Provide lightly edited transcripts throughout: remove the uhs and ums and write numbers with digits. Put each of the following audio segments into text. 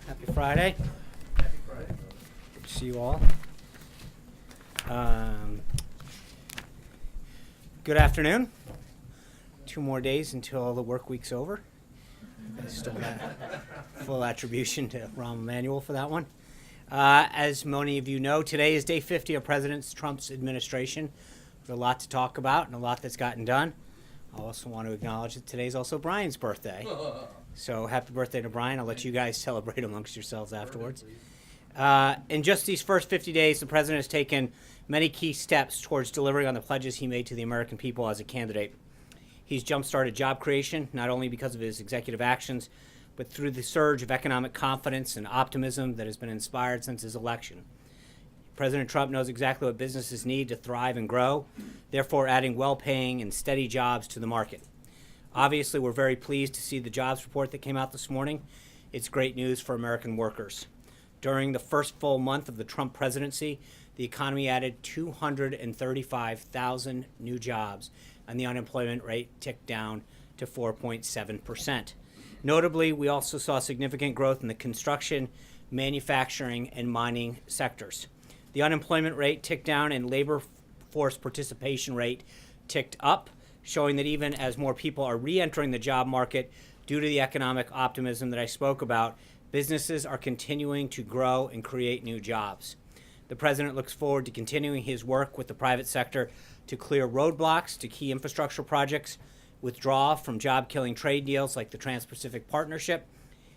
Happy Friday. Happy Friday. Good to see you all. Good afternoon. 2 more days until the work week's over. I stole that full attribution to Rahm Emanuel for that one. As many of you know, today is day 50 of President Trump's administration. There's a lot to talk about and a lot that's gotten done. I also want to acknowledge that today's also Brian's birthday. So happy birthday to Brian. I'll let you guys celebrate amongst yourselves afterwards. In just these first 50 days, the president has taken many key steps towards delivering on the pledges he made to the American people as a candidate. He's jump-started job creation, not only because of his executive actions, but through the surge of economic confidence and optimism that has been inspired since his election. President Trump knows exactly what businesses need to thrive and grow, therefore adding well-paying and steady jobs to the market. Obviously, we're very pleased to see the jobs report that came out this morning. It's great news for American workers. During the first full month of the Trump presidency, the economy added 235,000 new jobs, and the unemployment rate ticked down to 4.7%. Notably, we also saw significant growth in the construction, manufacturing, and mining sectors. The unemployment rate ticked down and labor force participation rate ticked up, showing that even as more people are re-entering the job market due to the economic optimism that I spoke about, businesses are continuing to grow and create new jobs. The president looks forward to continuing his work with the private sector to clear roadblocks to key infrastructure projects, withdraw from job-killing trade deals like the Trans-Pacific Partnership,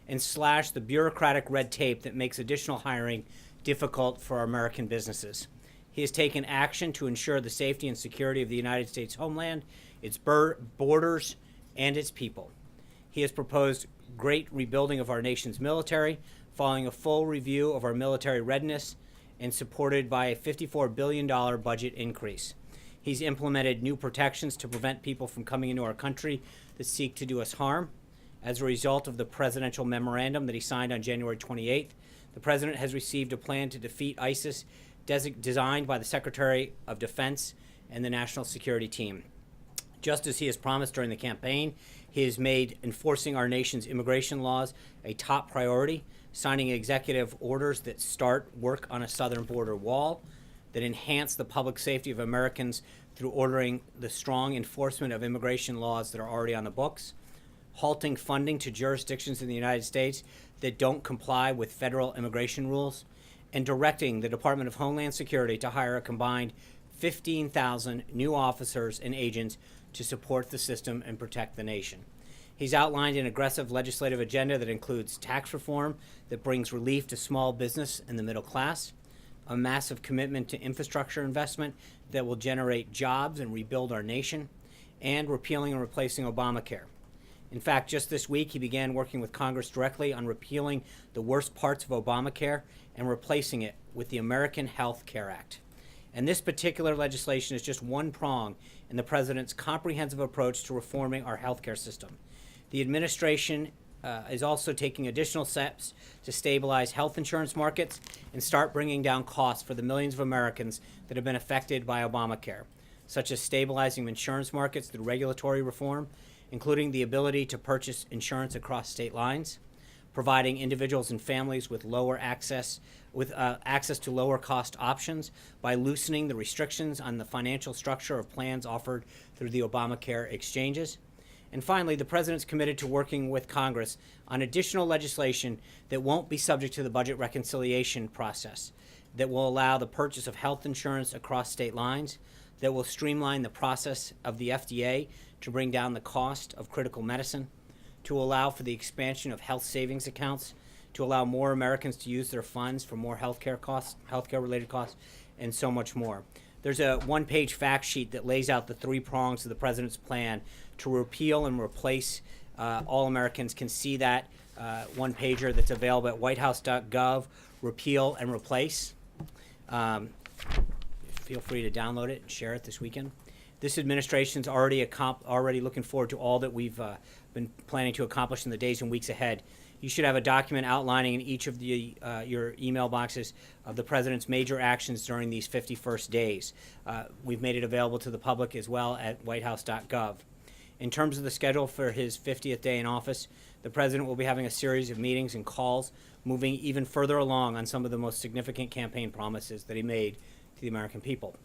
and slash the bureaucratic red tape that makes additional hiring difficult for American businesses. He has taken action to ensure the safety and security of the United States homeland, its borders, and its people. He has proposed great rebuilding of our nation's military, following a full review of our military readiness, and supported by a $54 billion budget increase. He's implemented new protections to prevent people from coming into our country that seek to do us harm. As a result of the presidential memorandum that he signed on January 28th, the president has received a plan to defeat ISIS designed by the Secretary of Defense and the National Security Team. Just as he has promised during the campaign, he has made enforcing our nation's immigration laws a top priority, signing executive orders that start work on a southern border wall, that enhance the public safety of Americans through ordering the strong enforcement of immigration laws that are already on the books, halting funding to jurisdictions in the United States that don't comply with federal immigration rules, and directing the Department of Homeland Security to hire a combined 15,000 new officers and agents to support the system and protect the nation. He's outlined an aggressive legislative agenda that includes tax reform that brings relief to small business and the middle class, a massive commitment to infrastructure investment that will generate jobs and rebuild our nation, and repealing and replacing Obamacare. In fact, just this week, he began working with Congress directly on repealing the worst parts of Obamacare and replacing it with the American Health Care Act. And this particular legislation is just one prong in the president's comprehensive approach to reforming our healthcare system. The administration is also taking additional steps to stabilize health insurance markets and start bringing down costs for the millions of Americans that have been affected by Obamacare, such as stabilizing insurance markets through regulatory reform, including the ability to purchase insurance across state lines, providing individuals and families with access to lower cost options by loosening the restrictions on the financial structure of plans offered through the Obamacare exchanges. And finally, the president's committed to working with Congress on additional legislation that won't be subject to the budget reconciliation process, that will allow the purchase of health insurance across state lines, that will streamline the process of the FDA to bring down the cost of critical medicine, to allow for the expansion of health savings accounts, to allow more Americans to use their funds for more healthcare-related costs, and so much more. There's a one-page fact sheet that lays out the 3 prongs of the president's plan to repeal and replace. All Americans can see that one-pager that's available at whitehouse.gov, repeal and replace. Feel free to download it and share it this weekend. This administration's already looking forward to all that we've been planning to accomplish in the days and weeks ahead. You should have a document outlining in each of your email boxes of the president's major actions during these 51st days. We've made it available to the public as well at whitehouse.gov. In terms of the schedule for his 50th day in office, The President will be having a series of meetings and calls, moving even further along on some of the most significant campaign promises that he made to the American people.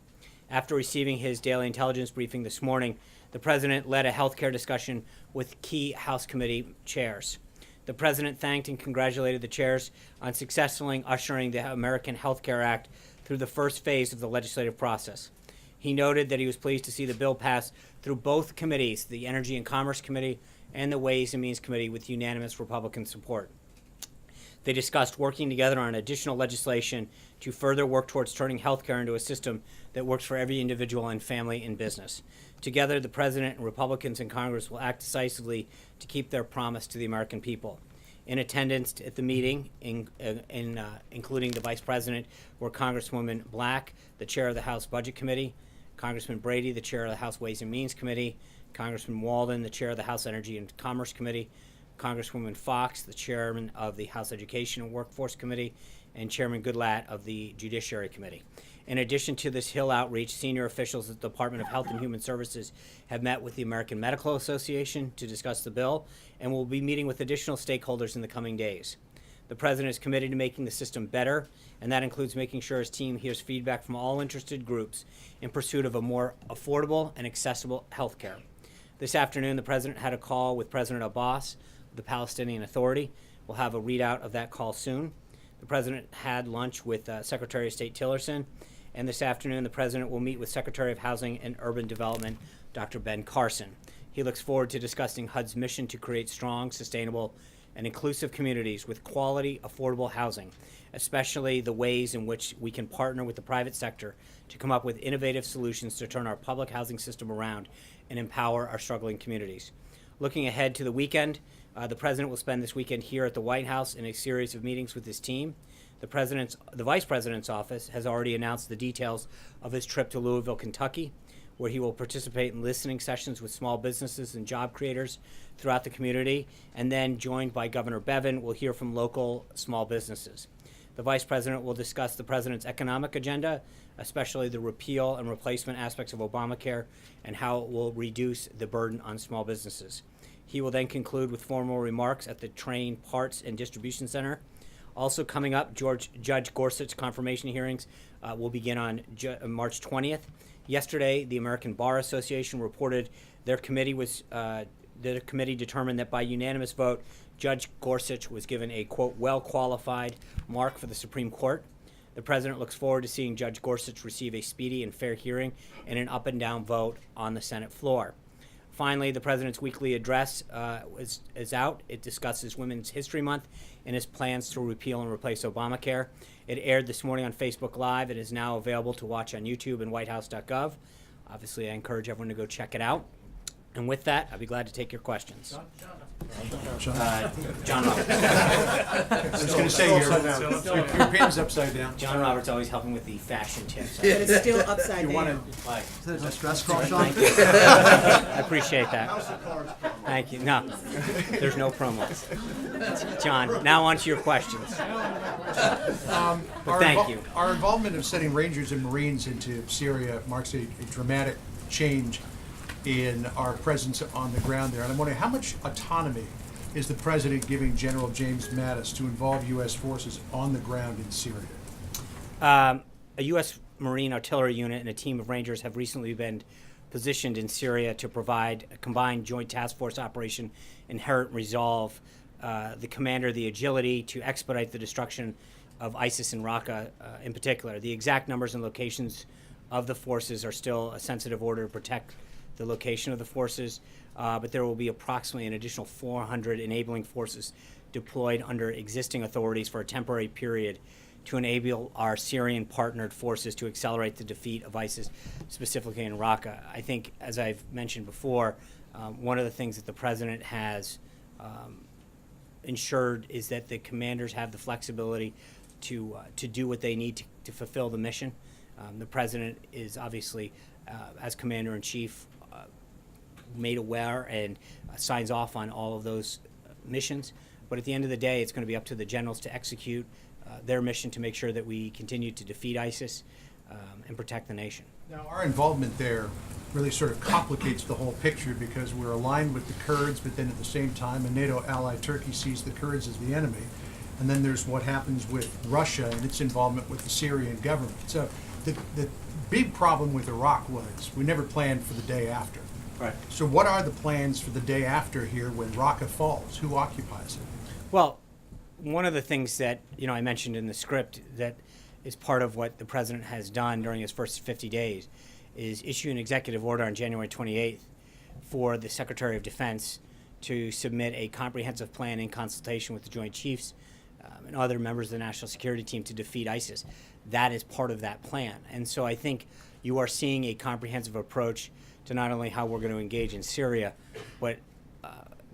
After receiving his daily intelligence briefing this morning, the President led a healthcare discussion with key House committee chairs. The President thanked and congratulated the chairs on successfully ushering the American Health Care Act through the first phase of the legislative process. He noted that he was pleased to see the bill pass through both committees, the Energy and Commerce Committee and the Ways and Means Committee, with unanimous Republican support. They discussed working together on additional legislation to further work towards turning healthcare into a system that works for every individual and family and business. Together, the President and Republicans in Congress will act decisively to keep their promise to the American people. In attendance at the meeting, including the Vice President, were Congresswoman Black, the Chair of the House Budget Committee, Congressman Brady, the Chair of the House Ways and Means Committee, Congressman Walden, the Chair of the House Energy and Commerce Committee, Congresswoman Fox, the Chairman of the House Education and Workforce Committee, and Chairman Goodlatte of the Judiciary Committee. In addition to this Hill outreach, senior officials at the Department of Health and Human Services have met with the American Medical Association to discuss the bill and will be meeting with additional stakeholders in the coming days. The President is committed to making the system better, and that includes making sure his team hears feedback from all interested groups in pursuit of a more affordable and accessible health care. This afternoon, the President had a call with President Abbas of the Palestinian Authority. We'll have a readout of that call soon. The President had lunch with Secretary of State Tillerson, and this afternoon the President will meet with Secretary of Housing and Urban Development, Dr. Ben Carson. He looks forward to discussing HUD's mission to create strong, sustainable, and inclusive communities with quality, affordable housing, especially the ways in which we can partner with the private sector to come up with innovative solutions to turn our public housing system around and empower our struggling communities. Looking ahead to the weekend, the President will spend this weekend here at the White House in a series of meetings with his team. The Vice President's office has already announced the details of his trip to Louisville, Kentucky, where he will participate in listening sessions with small businesses and job creators throughout the community, and then, joined by Governor Bevin, will hear from local small businesses. The Vice President will discuss the President's economic agenda, especially the repeal and replacement aspects of Obamacare and how it will reduce the burden on small businesses. He will then conclude with formal remarks at the Train Parts and Distribution Center. Also coming up, Judge Gorsuch's confirmation hearings will begin on March 20th. Yesterday, the American Bar Association reported their committee determined that by unanimous vote, Judge Gorsuch was given a, quote, well-qualified mark for the Supreme Court. The President looks forward to seeing Judge Gorsuch receive a speedy and fair hearing and an up-and-down vote on the Senate floor. Finally, the President's weekly address is out. It discusses Women's History Month and his plans to repeal and replace Obamacare. It aired this morning on Facebook Live. It is now available to watch on YouTube and whitehouse.gov. Obviously, I encourage everyone to go check it out. And with that, I'll be glad to take your questions. John Roberts. I was going to say, your pen's upside down. John Roberts always helping with the fashion tips. But it's still upside down. Is that a distress call, Sean? Thank you. I appreciate that. Thank you. No, there's no promos. John, now on to your questions. But thank you. Our involvement of sending Rangers and Marines into Syria marks a dramatic change in our presence on the ground there. And I'm wondering, how much autonomy is the President giving General James Mattis to involve U.S. forces on the ground in Syria? A U.S. Marine artillery unit and a team of Rangers have recently been positioned in Syria to provide a combined joint task force operation Inherent Resolve, the commander the agility to expedite the destruction of ISIS in Raqqa in particular. The exact numbers and locations of the forces are still a sensitive order to protect the location of the forces, but there will be approximately an additional 400 enabling forces deployed under existing authorities for a temporary period to enable our Syrian partnered forces to accelerate the defeat of ISIS, specifically in Raqqa. I think, as I've mentioned before, one of the things that the President has ensured is that the commanders have the flexibility to do what they need to fulfill the mission. The President is obviously, as Commander-in-Chief, made aware and signs off on all of those missions. But at the end of the day, it's going to be up to the generals to execute their mission to make sure that we continue to defeat ISIS and protect the nation. Now, our involvement there really sort of complicates the whole picture because we're aligned with the Kurds, but then at the same time, a NATO ally, Turkey, sees the Kurds as the enemy. And then there's what happens with Russia and its involvement with the Syrian government. So the big problem with Iraq was we never planned for the day after. Right. So what are the plans for the day after here when Raqqa falls? Who occupies it? Well, one of the things that I mentioned in the script that is part of what the president has done during his first 50 days is issue an executive order on January 28th for the Secretary of Defense to submit a comprehensive plan in consultation with the Joint Chiefs and other members of the National Security Team to defeat ISIS. That is part of that plan. And so I think you are seeing a comprehensive approach to not only how we're going to engage in Syria, but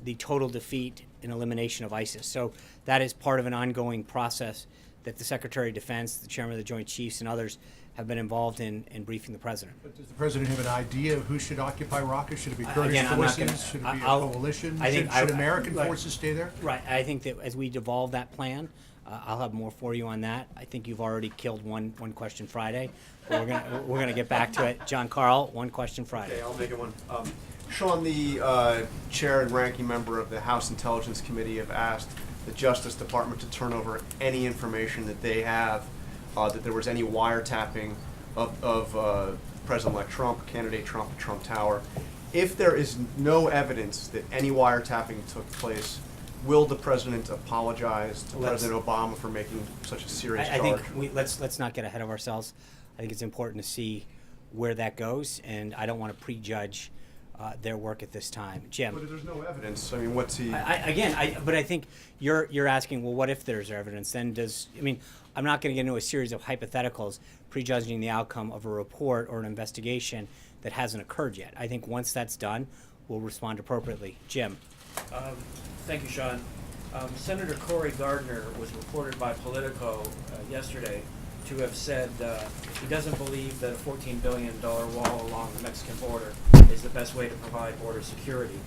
the total defeat and elimination of ISIS. So that is part of an ongoing process that the Secretary of Defense, the Chairman of the Joint Chiefs, and others have been involved in briefing the President. But does the president have an idea of who should occupy Raqqa? Should it be Kurdish Again, I'm not forces? gonna- Should it be a I'll- coalition? I think Should I- American right. forces stay there? Right. I think that as we devolve that plan, I'll have more for you on that. I think you've already killed one question Friday. But we're gonna get back to it. John Carl, one question Friday. Okay, I'll make it one. Sean, the chair and ranking member of the House Intelligence Committee have asked the Justice Department to turn over any information that they have that there was any wiretapping of President-elect Trump, candidate Trump, Trump Tower. If there is no evidence that any wiretapping took place, will the president apologize to President Obama for making such a serious I charge? think let's not get ahead of ourselves. I think it's important to see where that goes, and I don't want to prejudge their work at this time. Jim. But if there's no evidence, I mean, what's he? But I think you're asking, well, what if there's evidence? Then I'm not going to get into a series of hypotheticals prejudging the outcome of a report or an investigation that hasn't occurred yet. I think once that's done, we'll respond appropriately. Jim. Thank you, Sean. Senator Cory Gardner was reported by Politico yesterday to have said he doesn't believe that a $14 billion wall along the Mexican border is the best way to provide border security.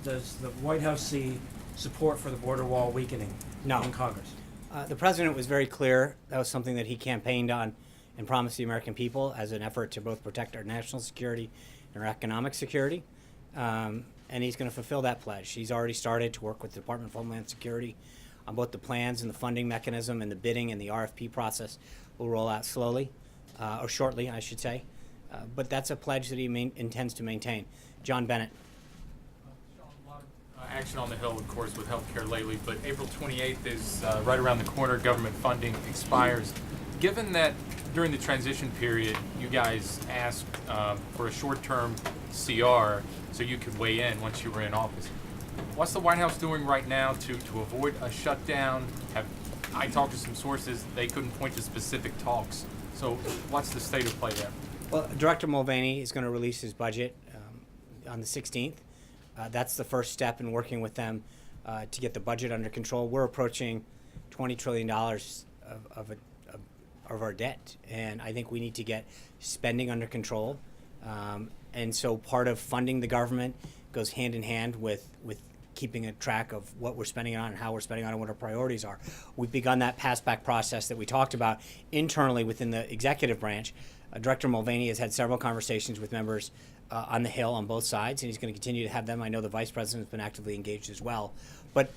Does the White House see support for the border wall weakening No. in Congress? The president was very clear. That was something that he campaigned on and promised the American people as an effort to both protect our national security and our economic security. And he's going to fulfill that pledge. He's already started to work with the Department of Homeland Security on both the plans and the funding mechanism, and the bidding and the RFP process will roll out slowly, or shortly, I should say. But that's a pledge that he intends to maintain. John Bennett. A lot of action on the Hill, of course, with healthcare lately, but April 28th is right around the corner. Government funding expires. Given that during the transition period, you guys asked for a short-term CR so you could weigh in once you were in office, what's the White House doing right now to avoid a shutdown? I talked to some sources, they couldn't point to specific talks. So what's the state of play there? Well, Director Mulvaney is going to release his budget on the 16th. That's the first step in working with them to get the budget under control. We're approaching $20 trillion of our debt, and I think we need to get spending under control. And so part of funding the government goes hand in hand with keeping a track of what we're spending on and how we're spending on and what our priorities are. We've begun that pass-back process that we talked about internally within the executive branch. Director Mulvaney has had several conversations with members on the Hill on both sides, and he's going to continue to have them. I know the Vice President has been actively engaged as well. But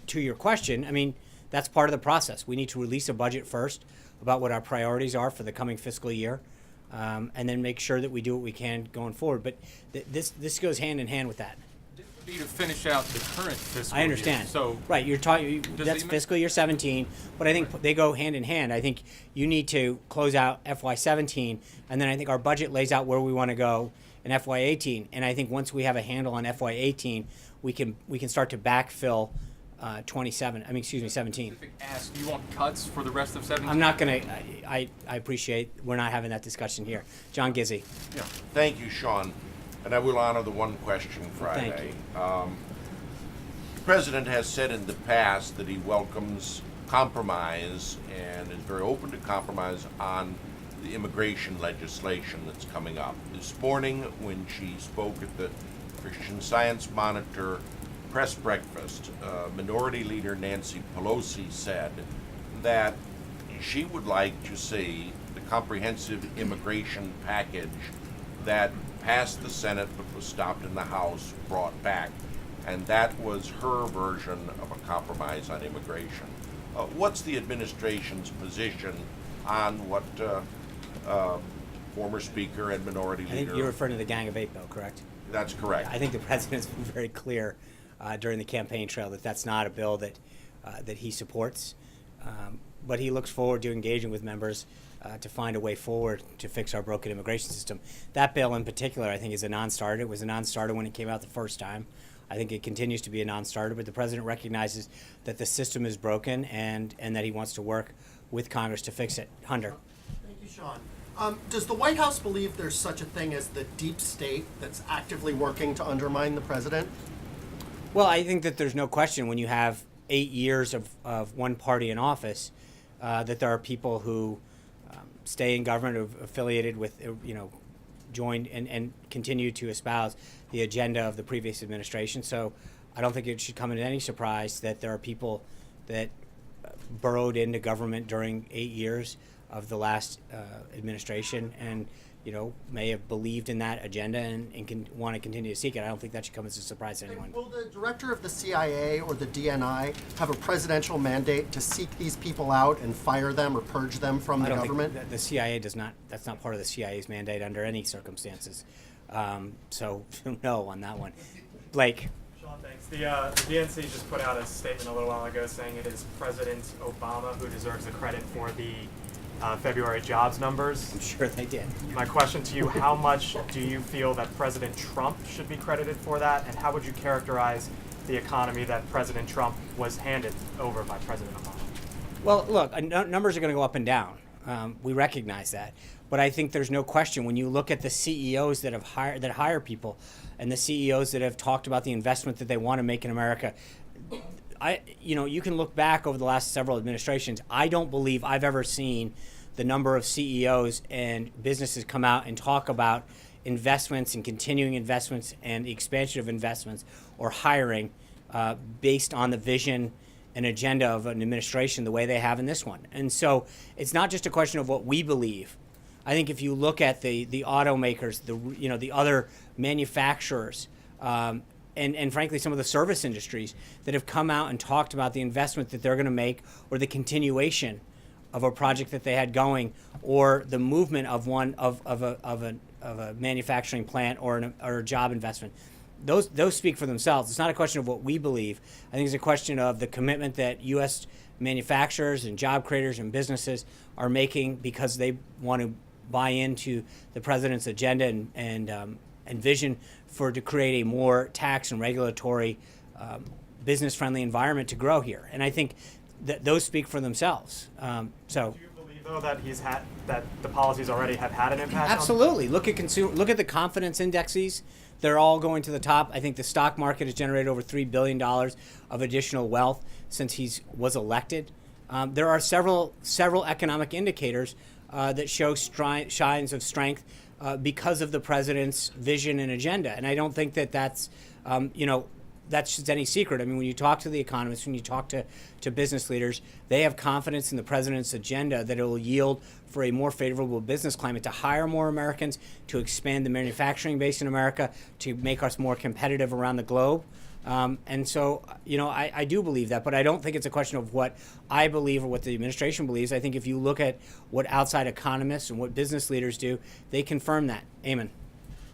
to your question, I mean, that's part of the process. We need to release a budget first about what our priorities are for the coming fiscal year, and then make sure that we do what we can going forward. But this goes hand in hand with that. To finish out the current fiscal I understand. year. So right, you're talking. Does That's the- fiscal year 17, but I think they go hand in hand. I think you need to close out FY 17, and then I think our budget lays out where we want to go in FY 18. And I think once we have a handle on FY 18, we can start to backfill 17. ask, you want cuts for the rest of 17? I'm not going to. I appreciate we're not having that discussion here. John Gizzi. Yeah, thank you, Sean. And I will honor the one question Friday. Thank you. The president has said in the past that he welcomes compromise and is very open to compromise on the immigration legislation that's coming up. This morning, when she spoke at the Christian Science Monitor press breakfast, Minority Leader Nancy Pelosi said that she would like to see the comprehensive immigration package that passed the Senate but was stopped in the House, brought back. And that was her version of a compromise on immigration. What's the administration's position on what former Speaker and Minority I think Leader? you're referring to the Gang of Eight bill, correct? That's correct. I think the president's been very clear during the campaign trail that that's not a bill that he supports. But he looks forward to engaging with members to find a way forward to fix our broken immigration system. That bill in particular, I think, is a non-starter. It was a non-starter when it came out the first time. I think it continues to be a non-starter, but the president recognizes that the system is broken and that he wants to work with Congress to fix it. Hunter. Thank you, Sean. Does the White House believe there's such a thing as the deep state that's actively working to undermine the president? Well, I think that there's no question when you have 8 years of one party in office that there are people who stay in government or affiliated with, joined and continue to espouse the agenda of the previous administration. So I don't think it should come as any surprise that there are people that burrowed into government during 8 years of the last administration and may have believed in that agenda and want to continue to seek it. I don't think that should come as a surprise to anyone. Will the director of the CIA or the DNI have a presidential mandate to seek these people out and fire them or purge them from I the don't government? think the CIA does not. That's not part of the CIA's mandate under any circumstances. So no on that one. Blake. Sean, thanks. The DNC just put out a statement a little while ago saying it is President Obama who deserves the credit for the February jobs numbers. I'm sure they did. My question to you, how much do you feel that President Trump should be credited for that, and how would you characterize the economy that President Trump was handed over by President Obama? Well, look, numbers are going to go up and down. We recognize that, but I think there's no question when you look at the CEOs that hire people, and the CEOs that have talked about the investment that they want to make in America. You can look back over the last several administrations. I don't believe I've ever seen the number of CEOs and businesses come out and talk about investments and continuing investments and the expansion of investments or hiring based on the vision and agenda of an administration the way they have in this one. And so it's not just a question of what we believe. I think if you look at the automakers, the other manufacturers, and frankly, some of the service industries that have come out and talked about the investment that they're going to make or the continuation of a project that they had going or the movement of a manufacturing plant or a job investment. Those speak for themselves. It's not a question of what we believe. I think it's a question of the commitment that U.S. manufacturers and job creators and businesses are making because they want to buy into the president's agenda and vision to create a more tax and regulatory business-friendly environment to grow here. And I think that those speak for themselves. Do you believe, though, that that the policies already have had an impact? Absolutely. Look at the confidence indexes. They're all going to the top. I think the stock market has generated over $3 billion of additional wealth since he was elected. There are several economic indicators that show signs of strength because of the president's vision and agenda. And I don't think that that's just any secret. I mean, when you talk to the economists, when you talk to business leaders, they have confidence in the president's agenda that it will yield for a more favorable business climate to hire more Americans, to expand the manufacturing base in America, to make us more competitive around the globe. And so, I do believe that, but I don't think it's a question of what I believe or what the administration believes. I think if you look at what outside economists and what business leaders do, they confirm that. Amen.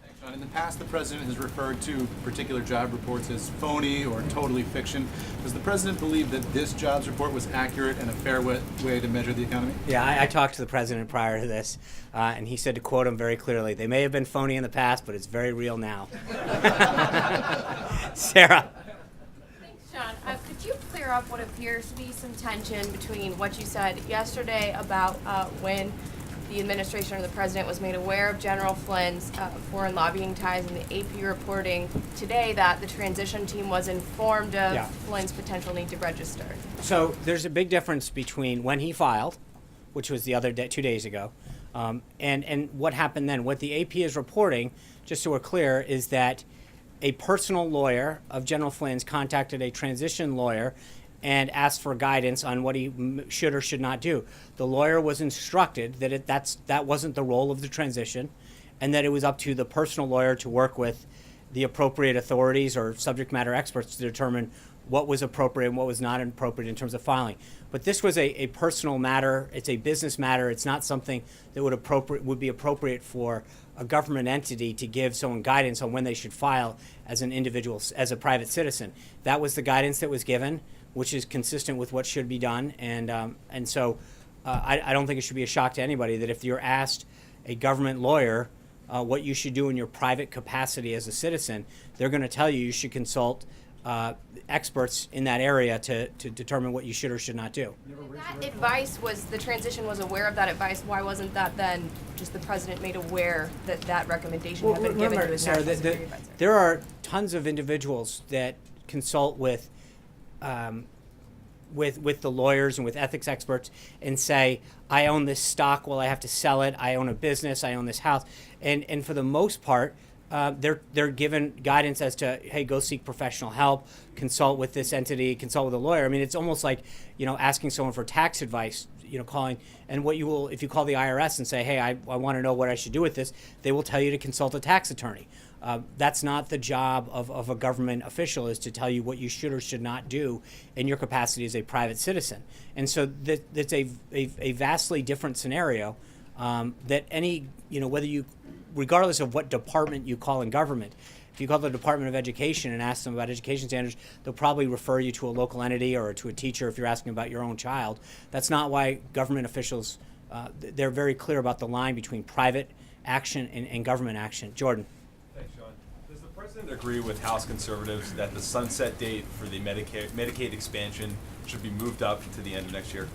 Thanks, John. In the past, the president has referred to particular job reports as phony or totally fiction. Does the president believe that this jobs report was accurate and a fair way to measure the economy? Yeah, I talked to the president prior to this, and he said, to quote him very clearly, they may have been phony in the past, but it's very real now. Sarah. Thanks, Sean. Could you clear up what appears to be some tension between what you said yesterday about when the administration or the president was made aware of General Flynn's foreign lobbying ties, and the AP reporting today that the transition team was informed of Flynn's potential need to register? So there's a big difference between when he filed, which was the other day, 2 days ago, and what happened then. What the AP is reporting, just so we're clear, is that a personal lawyer of General Flynn's contacted a transition lawyer and asked for guidance on what he should or should not do. The lawyer was instructed that that wasn't the role of the transition, and that it was up to the personal lawyer to work with the appropriate authorities or subject matter experts to determine what was appropriate and what was not appropriate in terms of filing. But this was a personal matter. It's a business matter. It's not something that would be appropriate for a government entity to give someone guidance on when they should file as an individual, as a private citizen. That was the guidance that was given, which is consistent with what should be done. And so I don't think it should be a shock to anybody that if you're asked a government lawyer what you should do in your private capacity as a citizen, they're going to tell you should consult experts in that area to determine what you should or should not do. That advice the transition was aware of that advice. Why wasn't that then just the president made aware that that recommendation had been given to his Sarah, national security advisor? there are tons of individuals that consult with the lawyers and with ethics experts and say, I own this stock, well, I have to sell it. I own a business, I own this house. And for the most part, they're given guidance as to, hey, go seek professional help, consult with this entity, consult with a lawyer. I mean, it's almost like, asking someone for tax advice, calling, and what you will, if you call the IRS and say, hey, I want to know what I should do with this, they will tell you to consult a tax attorney. That's not the job of a government official, is to tell you what you should or should not do in your capacity as a private citizen. And so that's a vastly different scenario that any, whether you, regardless of what department you call in government, if you call the Department of Education and ask them about education standards, they'll probably refer you to a local entity or to a teacher if you're asking about your own child. That's not why government officials, they're very clear about the line between private action and government action. Jordan. Thanks, Sean. Does the president agree with House conservatives that the sunset date for the Medicaid expansion should be moved up to the end of next year?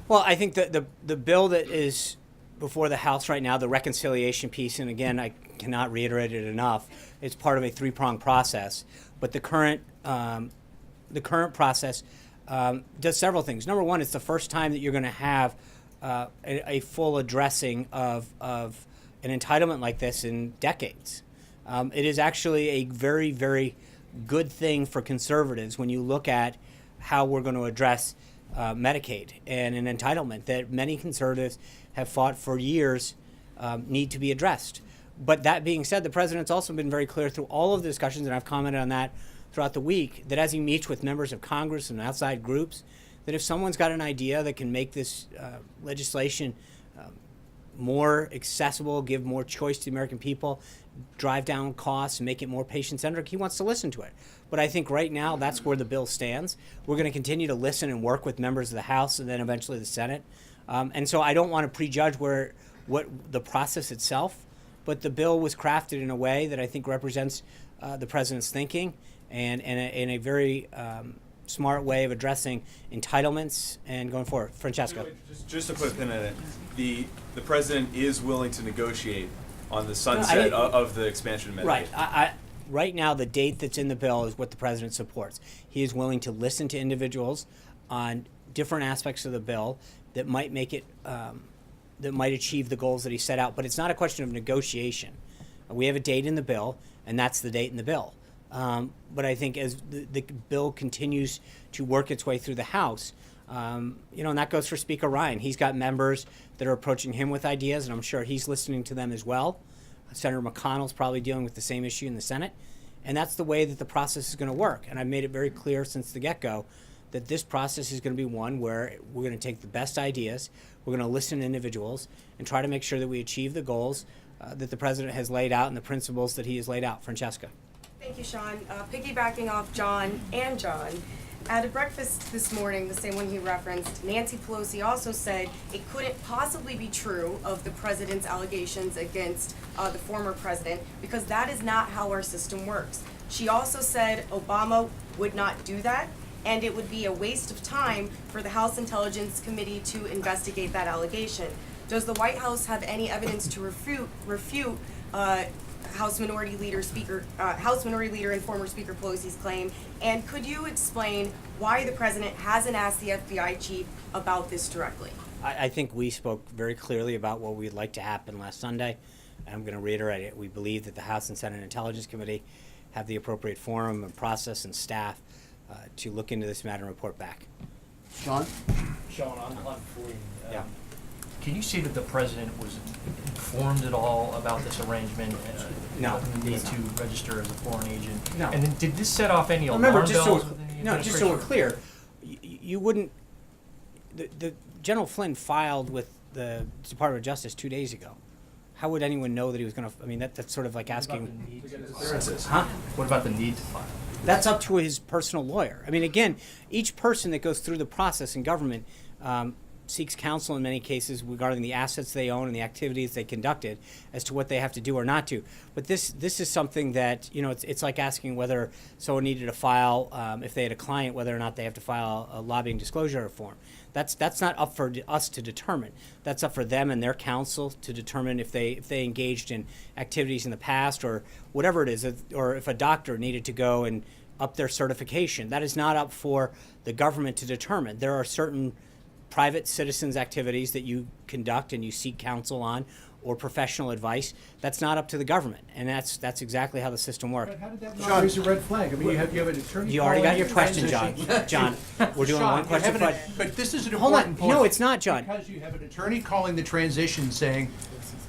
Well, I think that the bill that is before the House right now, the reconciliation piece, and again, I cannot reiterate it enough, it's part of a three-pronged process. But the current process does several things. Number one, it's the first time that you're going to have a full addressing of an entitlement like this in decades. It is actually a very, very good thing for conservatives when you look at how we're going to address Medicaid and an entitlement that many conservatives have fought for years need to be addressed. But that being said, the president's also been very clear through all of the discussions, and I've commented on that throughout the week, that as he meets with members of Congress and outside groups, that if someone's got an idea that can make this legislation more accessible, give more choice to the American people, drive down costs, and make it more patient-centric, he wants to listen to it. But I think right now that's where the bill stands. We're going to continue to listen and work with members of the House and then eventually the Senate. And so I don't want to prejudge what the process itself, but the bill was crafted in a way that I think represents the president's thinking and in a very smart way of addressing entitlements and going forward. Francesco. Just to put a pin in it, the president is willing to negotiate on the sunset of the expansion of Medicaid. Right. Right now, the date that's in the bill is what the president supports. He is willing to listen to individuals on different aspects of the bill that might make it, that might achieve the goals that he set out. But it's not a question of negotiation. We have a date in the bill, and that's the date in the bill. But I think as the bill continues to work its way through the House, and that goes for Speaker Ryan. He's got members that are approaching him with ideas, and I'm sure he's listening to them as well. Senator McConnell's probably dealing with the same issue in the Senate. And that's the way that the process is going to work. And I've made it very clear since the get-go that this process is going to be one where we're going to take the best ideas, we're going to listen to individuals, and try to make sure that we achieve the goals that the president has laid out and the principles that he has laid out. Francesca. Thank you, Sean. Piggybacking off John, at a breakfast this morning, the same one he referenced, Nancy Pelosi also said it couldn't possibly be true of the president's allegations against the former president because that is not how our system works. She also said Obama would not do that, and it would be a waste of time for the House Intelligence Committee to investigate that allegation. Does the White House have any evidence to refute House Minority Leader and former Speaker Pelosi's claim? And could you explain why the president hasn't asked the FBI chief about this directly? I think we spoke very clearly about what we'd like to happen last Sunday. And I'm going to reiterate it. We believe that the House and Senate Intelligence Committee have the appropriate forum and process and staff to look into this matter and report back. Sean? Sean, on Fleeing, Yeah. can you say that the president was informed at all about this arrangement? No. The need to register as a foreign agent? No. And then did this set off any alarm Remember, bells just so within the just so we're administration? clear, you wouldn't. The General Flynn filed with the Department of Justice 2 days ago. How would anyone know that he was going to? I mean, that's sort of like asking. What about the need to file? That's up to his personal lawyer. I mean, again, each person that goes through the process in government seeks counsel in many cases regarding the assets they own and the activities they conducted as to what they have to do or not do. But this is something that, it's like asking whether someone needed to file, if they had a client, whether or not they have to file a lobbying disclosure form. That's not up for us to determine. That's up for them and their counsel to determine if they engaged in activities in the past or whatever it is, or if a doctor needed to go and up their certification. That is not up for the government to determine. There are certain private citizens' activities that you conduct and you seek counsel on or professional advice. That's not up to the government, and that's exactly how the system works. But how did that not raise a red flag? I mean, you have an attorney. You already got calling your the question, John. transition. John, we're doing Sean, one question. you have but this is an Hold on. important point. No, it's not, John. Because you have an attorney calling the transition saying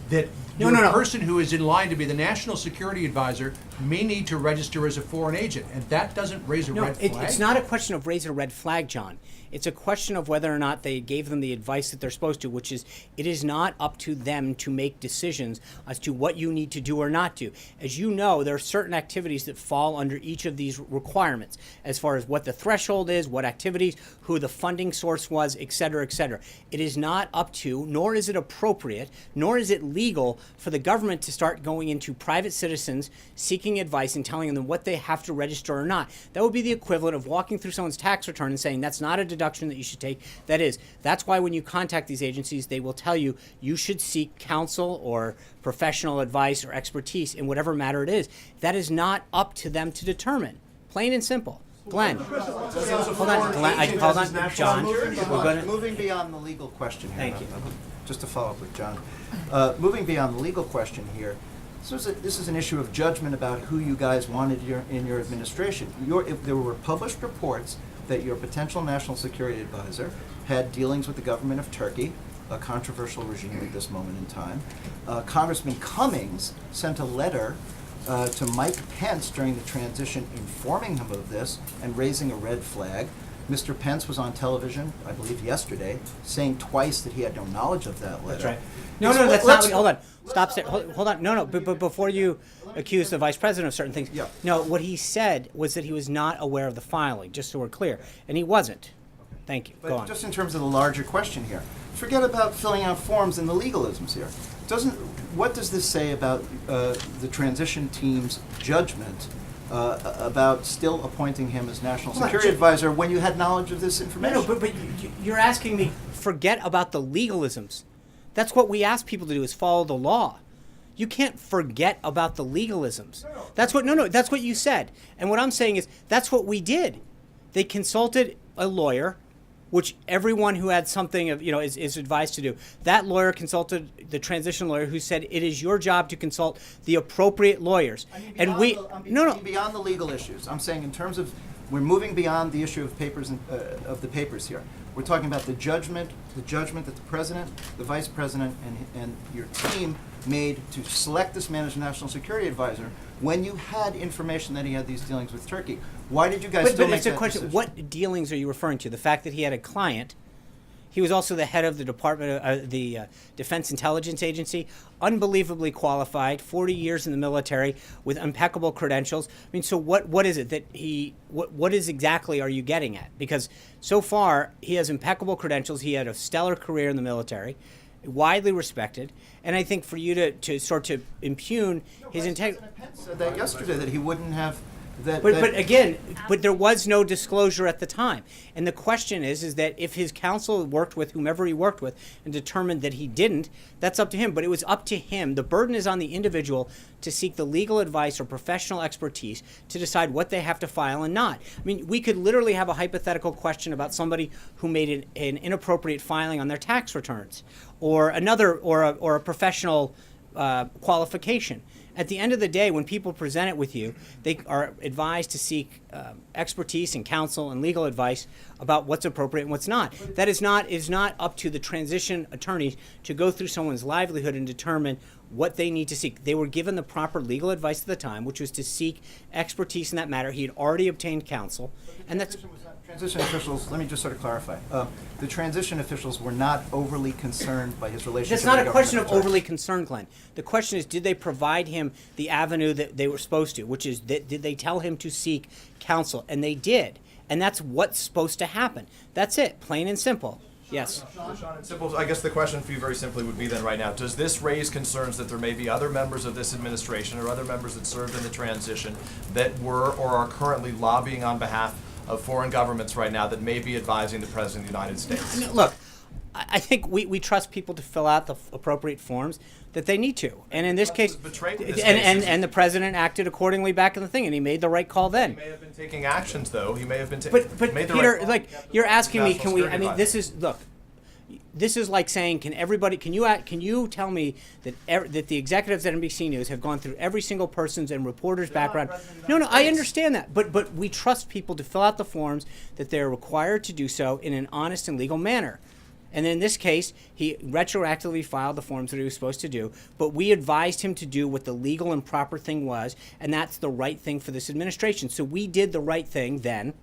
that No, the no, no. person who is in line to be the national security advisor may need to register as a foreign agent, and that doesn't raise a No, red flag. it's not a question of raising a red flag, John. It's a question of whether or not they gave them the advice that they're supposed to, which is it is not up to them to make decisions as to what you need to do or not do. As you know, there are certain activities that fall under each of these requirements as far as what the threshold is, what activities, who the funding source was, et cetera, et cetera. It is not up to, nor is it appropriate, nor is it legal for the government to start going into private citizens seeking advice and telling them what they have to register or not. That would be the equivalent of walking through someone's tax return and saying that's not a deduction that you should take. That's why when you contact these agencies, they will tell you you should seek counsel or professional advice or expertise in whatever matter it is. That is not up to them to determine. Plain and simple. Glenn. Hold on, Glenn. Hold on, John. We're gonna. Moving beyond the legal question here. Thank you. Just to follow up with John. Moving beyond the legal question here, this is an issue of judgment about who you guys wanted in your administration. If there were published reports that your potential national security advisor had dealings with the government of Turkey, a controversial regime at this moment in time. Congressman Cummings sent a letter to Mike Pence during the transition informing him of this and raising a red flag. Mr. Pence was on television, I believe yesterday, saying twice that he had no knowledge of that letter. That's right. No, that's not. Hold on. Stop. Hold on. No. But before you accuse the vice president of certain things, Yeah. no. What he said was that he was not aware of the filing. Just so we're clear, and he wasn't. Thank you. Go But on. just in terms of the larger question here, forget about filling out forms and the legalisms here. What does this say about the transition team's judgment about still appointing him as national Hold on, security Jim. advisor when you had knowledge of this No, information? but you're asking me forget about the legalisms. That's what we ask people to do is follow the law. You can't forget about the legalisms. That's what that's what you said. And what I'm saying is that's what we did. They consulted a lawyer, which everyone who had something of is advised to do. That lawyer consulted the transition lawyer who said it is your job to consult the appropriate lawyers. I'm beyond the legal issues. I'm saying in terms of we're moving beyond the issue of papers of the papers here. We're talking about the judgment that the president, the vice president, and your team made to select this man as national security advisor when you had information that he had these dealings with Turkey. Why did you guys still But make it's a that question. decision? What dealings are you referring to? The fact that he had a client. He was also the head of the Department of the Defense Intelligence Agency, unbelievably qualified, 40 years in the military with impeccable credentials. I mean, so what is it that what is exactly are you getting at? Because so far he has impeccable credentials. He had a stellar career in the military, widely respected, and I think for you to sort to impugn his integrity. President Pence said that yesterday that he wouldn't have that. But again, there was no disclosure at the time. And the question is that if his counsel worked with whomever he worked with and determined that he didn't, that's up to him. But it was up to him. The burden is on the individual to seek the legal advice or professional expertise to decide what they have to file and not. I mean, we could literally have a hypothetical question about somebody who made an inappropriate filing on their tax returns or a professional qualification. At the end of the day, when people present it with you, they are advised to seek expertise and counsel and legal advice about what's appropriate and what's not. That is not up to the transition attorneys to go through someone's livelihood and determine what they need to seek. They were given the proper legal advice at the time, which was to seek expertise in that matter. He had already obtained counsel, and that's. Transition officials, let me just sort of clarify. The transition officials were not overly concerned by his relationship That's not with a question of government. overly concerned, Glenn. The question is, did they provide him the avenue that they were supposed to, which is, did they tell him to seek counsel? And they did. And that's what's supposed to happen. That's it, plain and simple. Yes. Sean, and simple, I guess the question for you very simply would be then right now, does this raise concerns that there may be other members of this administration or other members that served in the transition that were or are currently lobbying on behalf of foreign governments right now that may be advising the President of the United States? I mean, look, I think we trust people to fill out the appropriate forms that they need to. And in this case, and the President acted accordingly back in the thing, and he made the right call then. He may have been taking actions, though. He may have been But made the Peter, right like, you're asking me, can we, I mean, National this is like saying, can you tell me that that the executives at NBC News have gone through every single person's and reporter's background? No, I understand that, but we trust people to fill out the forms that they're required to do so in an honest and legal manner. And in this case, he retroactively filed the forms that he was supposed to do, but we advised him to do what the legal and proper thing was, and that's the right thing for this administration. So we did the right thing then,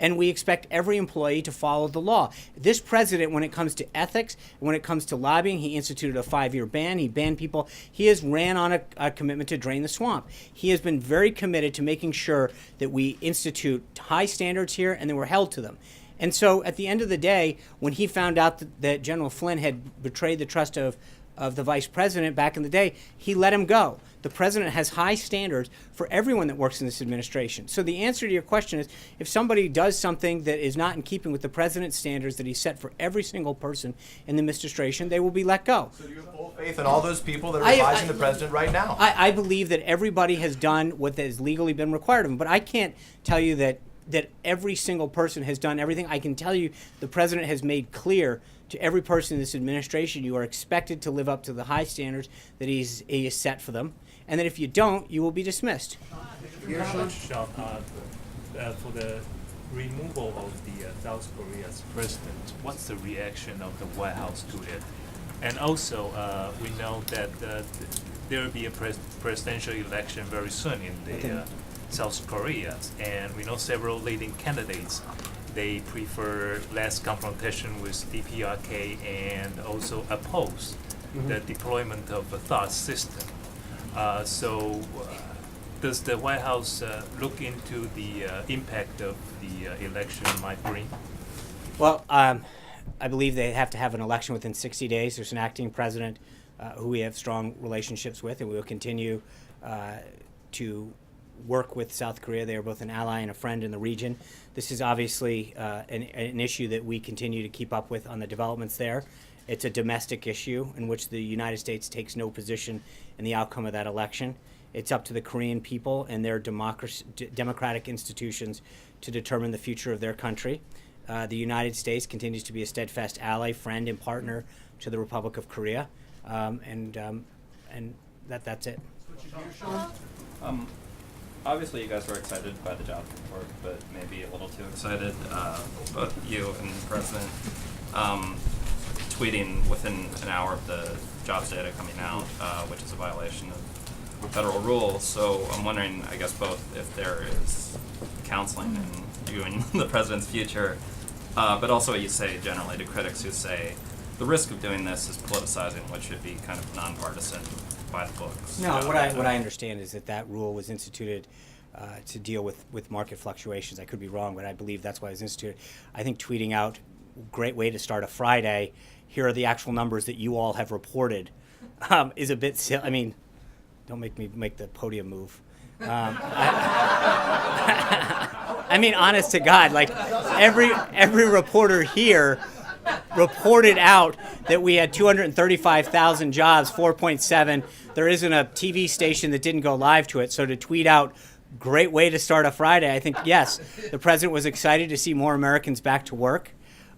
and we expect every employee to follow the law. This president, when it comes to ethics, when it comes to lobbying, he instituted a 5-year ban. He banned people. He has ran on a commitment to drain the swamp. He has been very committed to making sure that we institute high standards here and that we're held to them. And so at the end of the day, when he found out that General Flynn had betrayed the trust of the vice president back in the day, he let him go. The president has high standards for everyone that works in this administration. So the answer to your question is, if somebody does something that is not in keeping with the president's standards that he set for every single person in the administration, they will be let go. So do you have full faith in all those people that are advising the president right now? I believe that everybody has done what has legally been required of them, but I can't tell you that every single person has done everything. I can tell you the president has made clear to every person in this administration, you are expected to live up to the high standards that he has set for them, and that if you don't, you will be dismissed. Sean, for the removal of the South Korea's president, what's the reaction of the White House to it? And also, we know that there will be a presidential election very soon in the South Korea, and we know several leading candidates. They prefer less confrontation with DPRK and also oppose the deployment of a THAAD system. Does the White House look into the impact of the election might bring? Well, I believe they have to have an election within 60 days. There's an acting president who we have strong relationships with, and we will continue to work with South Korea. They are both an ally and a friend in the region. This is obviously an issue that we continue to keep up with on the developments there. It's a domestic issue in which the United States takes no position in the outcome of that election. It's up to the Korean people and their democratic institutions to determine the future of their country. The United States continues to be a steadfast ally, friend, and partner to the Republic of Korea, and that's it. Obviously, you guys were excited by the jobs report, but maybe a little too excited. Both you and the president tweeting within an hour of the jobs data coming out, which is a violation of federal rules. So I'm wondering, I guess, both if there is counseling in you and the president's future, but also what you say generally to critics who say the risk of doing this is politicizing what should be kind of nonpartisan, by the books. No, what I understand is that rule was instituted to deal with market fluctuations. I could be wrong, but I believe that's why it was instituted. I think tweeting out, great way to start a Friday, here are the actual numbers that you all have reported, is a bit silly. I mean, don't make me make the podium move. I mean, honest to God, like every reporter here reported out that we had 235,000 jobs, 4.7. There isn't a TV station that didn't go live to it. So to tweet out, great way to start a Friday, I think, yes, the president was excited to see more Americans back to work.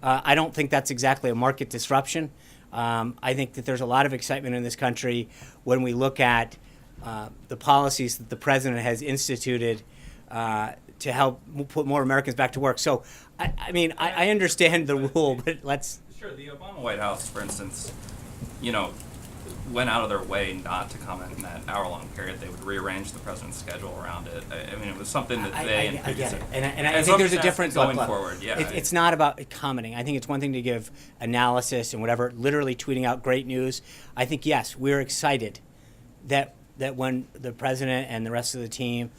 I don't think that's exactly a market disruption. I think that there's a lot of excitement in this country when we look at the policies that the president has instituted to help put more Americans back to work. So, I understand the rule, but let's. Sure, the Obama White House, for instance, you know, went out of their way not to comment in that hour-long period. They would rearrange the president's schedule around it. I mean, it was something that they. I get it, and I so think I'm there's a just difference asking going forward. Yeah, it's not about commenting. I think it's one thing to give analysis and whatever, literally tweeting out great news. I think yes, we're excited that when the president and the rest of the team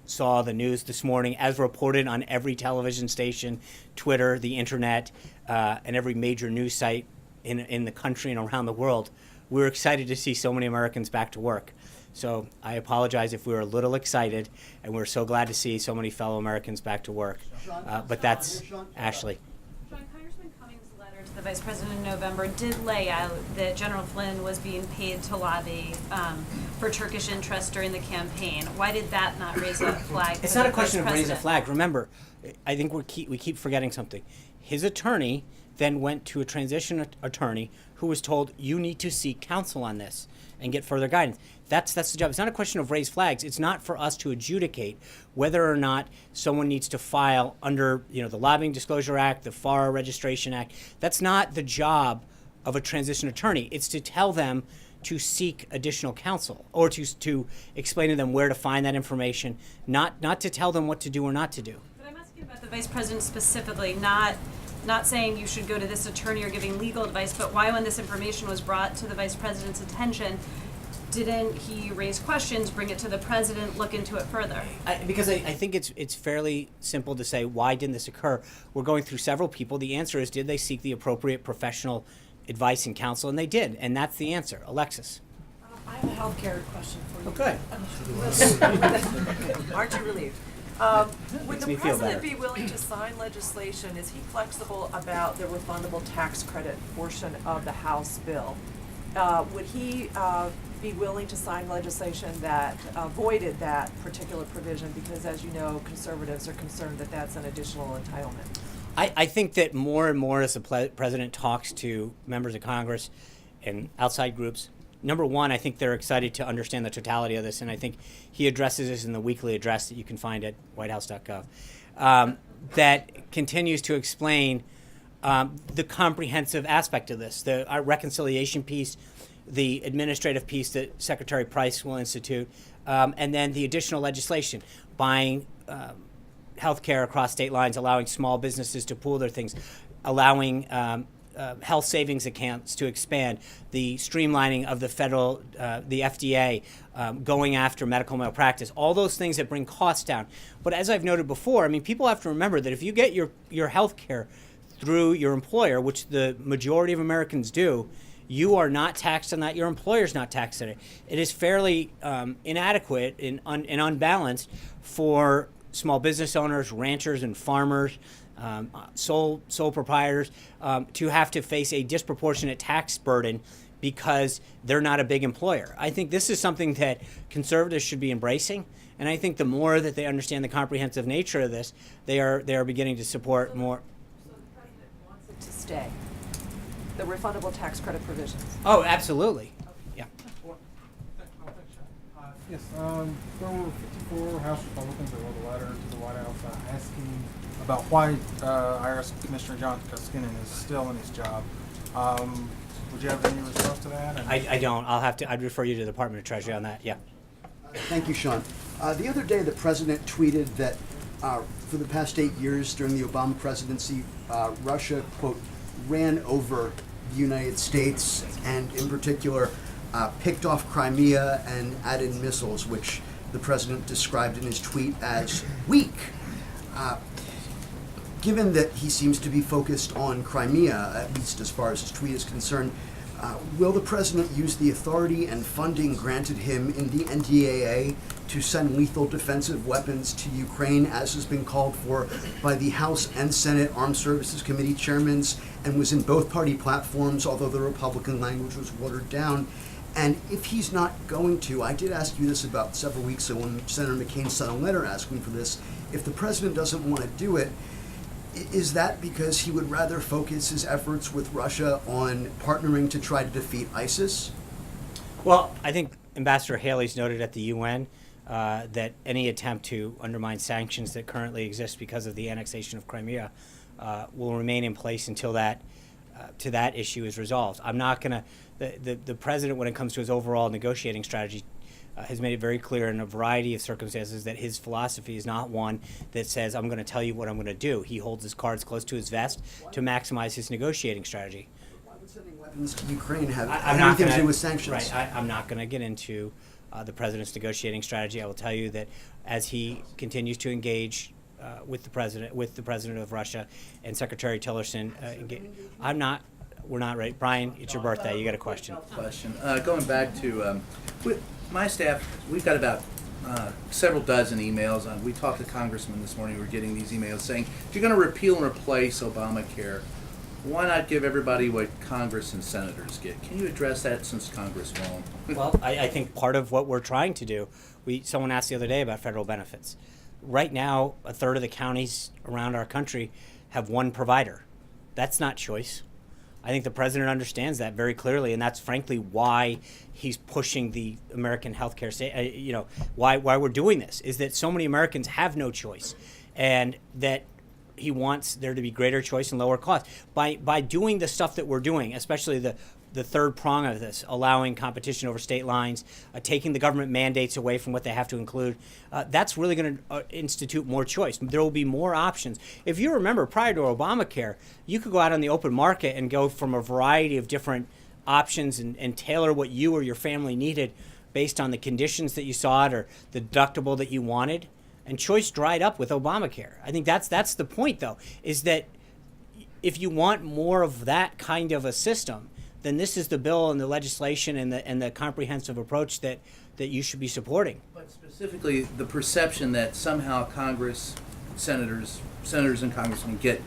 saw the news this morning, as reported on every television station, Twitter, the internet, and every major news site in the country and around the world. We're excited to see so many Americans back to work. So I apologize if we were a little excited, and we're so glad to see so many fellow Americans back to work. But that's Ashley. Sean, Congressman Cummings' letter to the Vice President in November did lay out that General Flynn was being paid to lobby for Turkish interests during the campaign. Why did that not raise a flag? It's not a question of raising a flag. Remember, I think we keep forgetting something. His attorney then went to a transition attorney who was told, you need to seek counsel on this and get further guidance. That's the job. It's not a question of raised flags. It's not for us to adjudicate whether or not someone needs to file under the Lobbying Disclosure Act, the FAR Registration Act. That's not the job of a transition attorney. It's to tell them to seek additional counsel or to explain to them where to find that information, not to tell them what to do or not to do. But I'm asking about the Vice President specifically, not saying you should go to this attorney or giving legal advice, but why, when this information was brought to the Vice President's attention, didn't he raise questions, bring it to the President, look into it further? Because I think it's fairly simple to say, why didn't this occur? We're going through several people. The answer is, did they seek the appropriate professional advice and counsel? And they did, and that's the answer. Alexis. I have a healthcare question for you. Okay. Aren't you relieved? Would Makes the me feel president better. be willing to sign legislation? Is he flexible about the refundable tax credit portion of the House bill? Would he be willing to sign legislation that avoided that particular provision? Because, as you know, conservatives are concerned that that's an additional entitlement. I think that more and more as the president talks to members of Congress and outside groups, number one, I think they're excited to understand the totality of this, and I think he addresses this in the weekly address that you can find at whitehouse.gov, that continues to explain the comprehensive aspect of this, the reconciliation piece, the administrative piece that Secretary Price will institute, and then the additional legislation, buying health care across state lines, allowing small businesses to pool their things, allowing health savings accounts to expand, the streamlining of the federal, the FDA, going after medical malpractice, all those things that bring costs down. But as I've noted before, I mean, people have to remember that if you get your health care through your employer, which the majority of Americans do, you are not taxed on that. Your employer's not taxed on it. It is fairly inadequate and unbalanced for small business owners, ranchers, and farmers, sole proprietors, to have to face a disproportionate tax burden because they're not a big employer. I think this is something that conservatives should be embracing, and I think the more that they understand the comprehensive nature of this, they are beginning to support more. So the president wants it to stay, the refundable tax credit provisions. Oh, absolutely. Yeah. Yes, there were 54 House Republicans that wrote a letter to the White House asking about why IRS Commissioner John Koskinen is still in his job. Would you have any response to that? I don't. I'd refer you to the Department of Treasury on that. Yeah. Thank you, Sean. The other day, the president tweeted that for the past 8 years during the Obama presidency, Russia, quote, ran over the United States and, in particular, picked off Crimea and added missiles, which the president described in his tweet as weak. Given that he seems to be focused on Crimea, at least as far as his tweet is concerned, will the president use the authority and funding granted him in the NDAA to send lethal defensive weapons to Ukraine, as has been called for by the House and Senate Armed Services Committee chairmen, and was in both party platforms, although the Republican language was watered down? And if he's not going to, I did ask you this about several weeks ago when Senator McCain sent a letter asking for this, if the president doesn't want to do it, is that because he would rather focus his efforts with Russia on partnering to try to defeat ISIS? Well, I think Ambassador Haley's noted at the UN that any attempt to undermine sanctions that currently exist because of the annexation of Crimea will remain in place until that issue is resolved. I'm not going to. The president, when it comes to his overall negotiating strategy, has made it very clear in a variety of circumstances that his philosophy is not one that says, I'm going to tell you what I'm going to do. He holds his cards close to his vest to maximize his negotiating strategy. Why would sending weapons to Ukraine have I'm not anything gonna, to do with sanctions? Right, I'm not going to get into the president's negotiating strategy. I will tell you that as he continues to engage with the president of Russia and Secretary Tillerson, we're not ready. Brian, it's your birthday. You got a question. Going back to my staff, we've got about several dozen emails. We talked to congressmen this morning who were getting these emails saying, if you're going to repeal and replace Obamacare, why not give everybody what Congress and senators get? Can you address that since Congress won't? Well, I think part of what we're trying to do, someone asked the other day about federal benefits. Right now, a third of the counties around our country have one provider. That's not choice. I think the president understands that very clearly, and that's frankly why he's pushing the American healthcare state. Why we're doing this is that so many Americans have no choice, and that he wants there to be greater choice and lower cost. By doing the stuff that we're doing, especially the third prong of this, allowing competition over state lines, taking the government mandates away from what they have to include, that's really going to institute more choice. There will be more options. If you remember, prior to Obamacare, you could go out on the open market and go from a variety of different options and tailor what you or your family needed based on the conditions that you sought or the deductible that you wanted. And choice dried up with Obamacare. I think that's the point, though, is that if you want more of that kind of a system, then this is the bill and the legislation and the comprehensive approach that you should be supporting. But specifically, the perception that somehow Congress, senators and congressmen get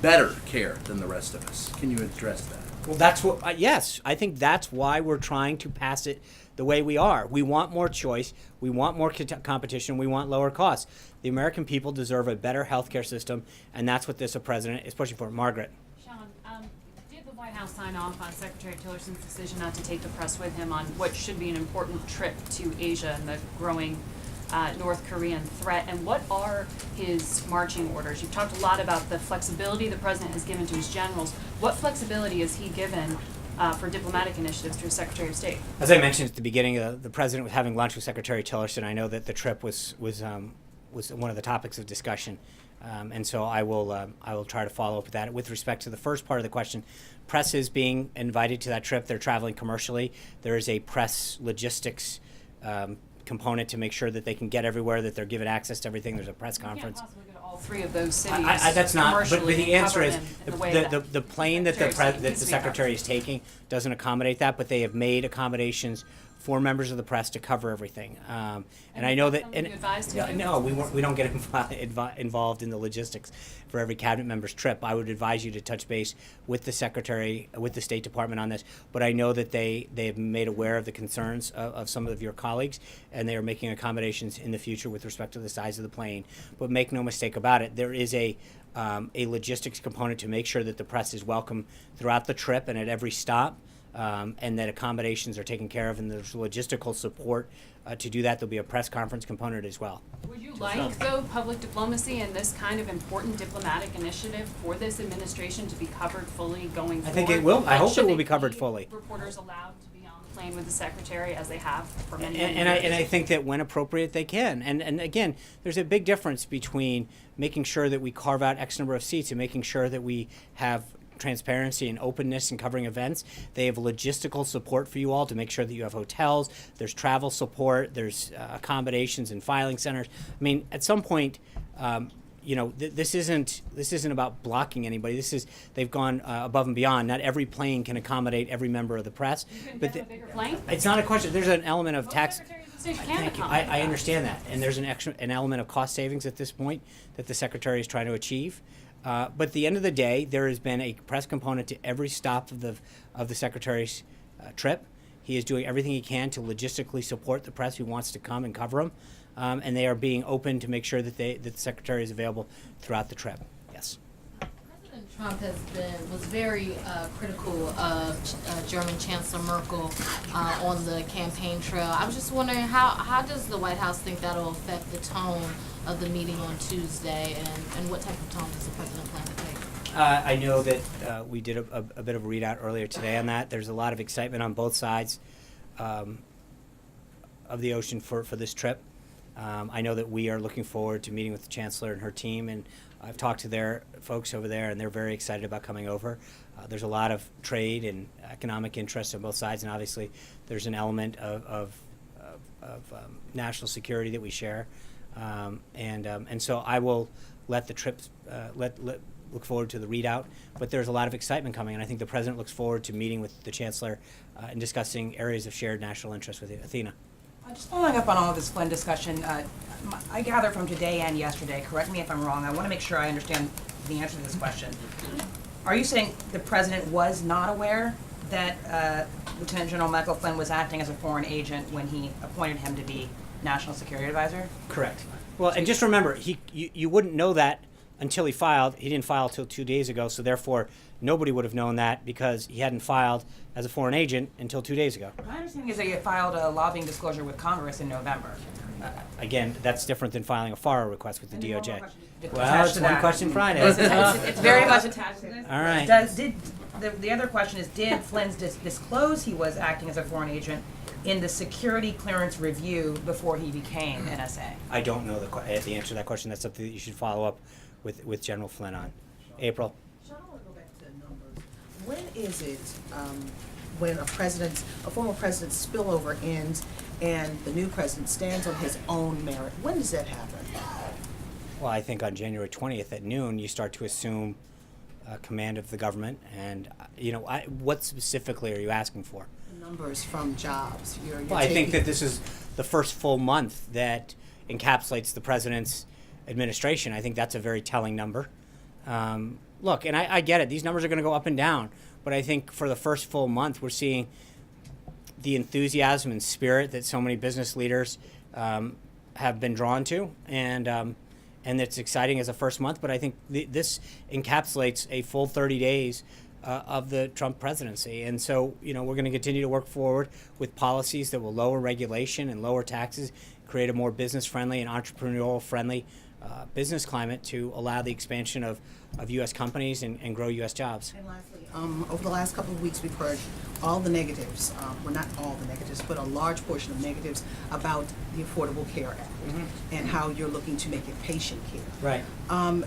better care than the rest of us. Can you address that? Well, that's what. Yes, I think that's why we're trying to pass it the way we are. We want more choice. We want more competition. We want lower costs. The American people deserve a better healthcare system, and that's what this president is pushing for. Margaret. Sean, did the White House sign off on Secretary Tillerson's decision not to take the press with him on what should be an important trip to Asia and the growing North Korean threat? And what are his marching orders? You've talked a lot about the flexibility the president has given to his generals. What flexibility is he given for diplomatic initiatives to his Secretary of State? As I mentioned at the beginning, the president was having lunch with Secretary Tillerson. I know that the trip was one of the topics of discussion, and so I will try to follow up with that. With respect to the first part of the question, press is being invited to that trip. They're traveling commercially. There is a press logistics component to make sure that they can get everywhere, that they're given access to everything. There's a press conference. Can't possibly go to all three of those cities. That's not. But the answer is the the plane that the secretary is taking doesn't accommodate that. But they have made accommodations for members of the press to cover everything. And I know that. And, no, we don't get involved in the logistics for every cabinet member's trip. I would advise you to touch base with the secretary, with the State Department on this. But I know that they have made aware of the concerns of some of your colleagues, and they are making accommodations in the future with respect to the size of the plane. But make no mistake about it, there is a logistics component to make sure that the press is welcome throughout the trip and at every stop. And that accommodations are taken care of, and there's logistical support to do that. There'll be a press conference component as well. Would you like, though, public diplomacy and this kind of important diplomatic initiative for this administration to be covered fully going forward? I think it will. I hope it will be covered fully. Reporters allowed to be on the plane with the secretary as they have for many years. And I think that when appropriate, they can. And again, there's a big difference between making sure that we carve out X number of seats and making sure that we have transparency and openness and covering events. They have logistical support for you all to make sure that you have hotels, there's travel support, there's accommodations and filing centers. I mean, at some point, this isn't about blocking anybody. They've gone above and beyond. Not every plane can accommodate every member of the press. But a bigger plane? It's not a question. There's an element of tax. Thank you. I understand that, and there's an element of cost savings at this point that the secretary is trying to achieve. But at the end of the day, there has been a press component to every stop of the secretary's trip. He is doing everything he can to logistically support the press who wants to come and cover him, and they are being open to make sure that the secretary is available throughout the trip. Yes. President Trump was very critical of German Chancellor Merkel on the campaign trail. I was just wondering how does the White House think that'll affect the tone of the meeting on Tuesday, and what type of tone does the president plan to take? I know that we did a bit of a readout earlier today on that. There's a lot of excitement on both sides of the ocean for this trip. I know that we are looking forward to meeting with the Chancellor and her team, and I've talked to their folks over there, and they're very excited about coming over. There's a lot of trade and economic interest on both sides, and obviously there's an element of national security that we share. And so I will let the trips look forward to the readout, but there's a lot of excitement coming, and I think the President looks forward to meeting with the Chancellor and discussing areas of shared national interest with Athena. Just following up on all of this Flynn discussion, I gather from today and yesterday, correct me if I'm wrong, I want to make sure I understand the answer to this question. Are you saying the President was not aware that Lieutenant General Michael Flynn was acting as a foreign agent when he appointed him to be National Security Advisor? Correct. Well, and just remember, you wouldn't know that until he filed. He didn't file till 2 days ago, so therefore nobody would have known that because he hadn't filed as a foreign agent until 2 days ago. My understanding is that you filed a lobbying disclosure with Congress in November. Again, that's different than filing a FARA request with the DOJ. Well, Attached it's to one that. question Friday. It's very much attached to this. All right. The other question is, did Flynn disclose he was acting as a foreign agent in the security clearance review before he became NSA? I don't know the answer to that question. That's something that you should follow up with General Flynn on. April? Sean, I want to go back to the numbers. When is it when a former president's spillover ends and the new president stands on his own merit? When does that happen? Well, I think on January 20th at noon, you start to assume command of the government. And, what specifically are you asking for? The numbers from jobs. Well, I think that this is the first full month that encapsulates the president's administration. I think that's a very telling number. Look, and I get it. These numbers are going to go up and down. But I think for the first full month, we're seeing the enthusiasm and spirit that so many business leaders have been drawn to. And it's exciting as a first month. But I think this encapsulates a full 30 days of the Trump presidency. And so, we're going to continue to work forward with policies that will lower regulation and lower taxes, create a more business-friendly and entrepreneurial-friendly business climate to allow the expansion of U.S. companies and grow U.S. jobs. And lastly, over the last couple of weeks, we've heard all the negatives, well, not all the negatives, but a large portion of negatives about the Affordable Care Act and how you're looking to make it patient care. Right.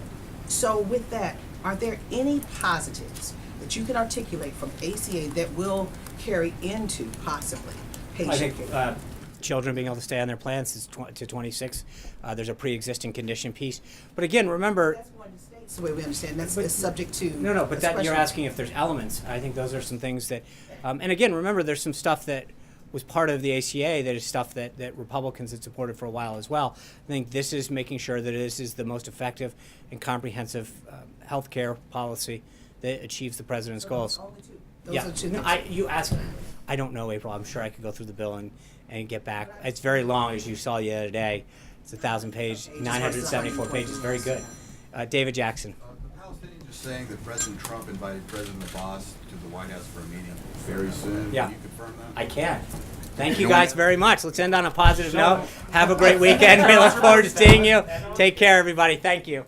So with that, are there any positives that you can articulate from ACA that will carry into possibly patient care? I think children being able to stay on their plans is to 26. There's a pre-existing condition piece. But again, remember... That's the way we understand. That's subject to... No, but that you're asking if there's elements. I think those are some things that... and again, remember, there's some stuff that was part of the ACA that is stuff that Republicans had supported for a while as well. I think this is making sure that this is the most effective and comprehensive health care policy that achieves the president's goals. Those are two things. You asked. I don't know, April. I'm sure I could go through the bill and get back. It's very long, as you saw the other day. It's 1,000-page, 974 pages. Very good. David Jackson. The Palestinians are saying that President Trump invited President Abbas to the White House for a meeting very soon. Yeah. Can you confirm that? I can. Thank you guys very much. Let's end on a positive note. Have a great weekend. We look forward to seeing you. Take care, everybody. Thank you.